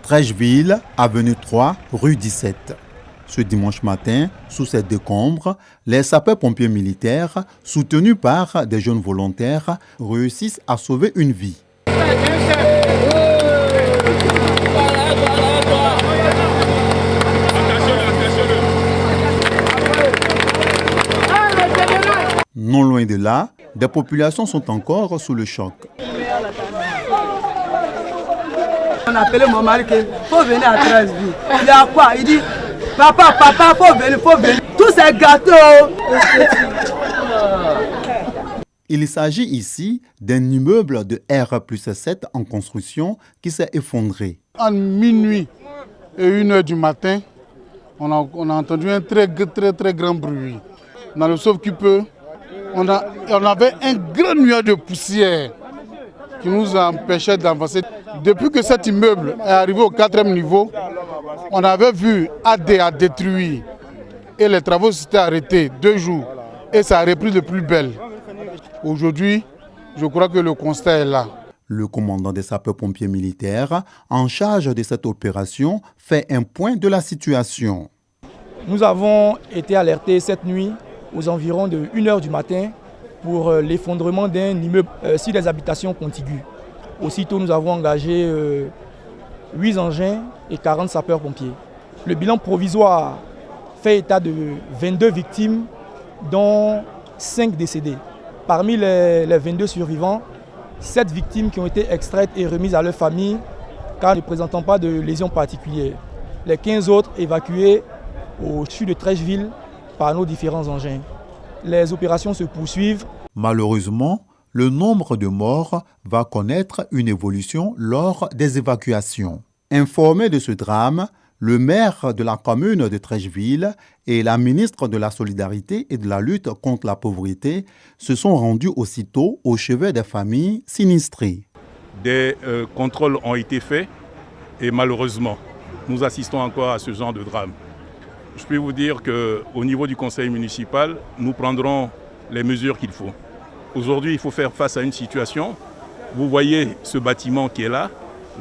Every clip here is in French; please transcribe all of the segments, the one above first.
Trècheville, avenue 3, rue 17. Ce dimanche matin, sous ces décombres, les sapeurs-pompiers militaires, soutenus par des jeunes volontaires, réussissent à sauver une vie. Non loin de là, des populations sont encore sous le choc. On a appelé mon mari qu'il faut venir à Trècheville. Il y a quoi? Il dit, papa, faut venir. Tous ces gâteaux. Il s'agit ici d'un immeuble de R+7 en construction qui s'est effondré. En minuit et 1h du matin, on a entendu un très grand bruit. Dans le sauve-qui-peut, on avait un grand nuage de poussière qui nous empêchait d'avancer. Depuis que cet immeuble est arrivé au 4e niveau, on avait vu AD détruit et les travaux s'étaient arrêtés 2 jours et ça a repris de plus belle. Aujourd'hui, je crois que le constat est là. Le commandant des sapeurs-pompiers militaires, en charge de cette opération, fait un point de la situation. Nous avons été alertés cette nuit aux environs de 1h du matin pour l'effondrement d'un immeuble sur des habitations contiguës. Aussitôt, nous avons engagé 8 engins et 40 sapeurs-pompiers. Le bilan provisoire fait état de 22 victimes, dont 5 décédés. Parmi les 22 survivants, 7 victimes qui ont été extraites et remises à leur famille car ne présentant pas de lésions particulières. Les 15 autres évacués au CHU de Trècheville par nos différents engins. Les opérations se poursuivent. Malheureusement, le nombre de morts va connaître une évolution lors des évacuations. Informé de ce drame, le maire de la commune de Trècheville et la ministre de la Solidarité et de la lutte contre la pauvreté se sont rendus aussitôt au chevet des familles sinistrées. Des contrôles ont été faits et malheureusement, nous assistons encore à ce genre de drame. Je peux vous dire qu'au niveau du conseil municipal, nous prendrons les mesures qu'il faut. Aujourd'hui, il faut faire face à une situation. Vous voyez ce bâtiment qui est là,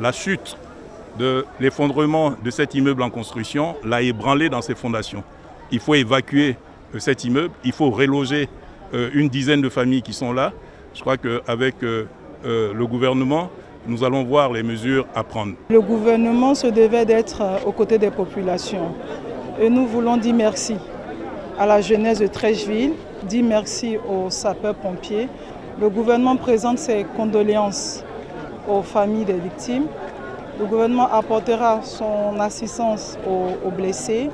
la chute de l'effondrement de cet immeuble en construction l'a ébranlé dans ses fondations. Il faut évacuer cet immeuble, il faut reloger une dizaine de familles qui sont là. Je crois qu'avec le gouvernement, nous allons voir les mesures à prendre. Le gouvernement se devait d'être aux côtés des populations. Et nous voulons dire merci à la jeunesse de Trècheville, dire merci aux sapeurs-pompiers. Le gouvernement présente ses condoléances aux familles des victimes. Le gouvernement apportera son assistance aux blessés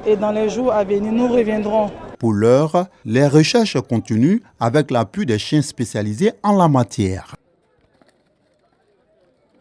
et dans les jours à venir, nous reviendrons. Pour l'heure, les recherches continuent avec l'appui des chiens spécialisés en la matière.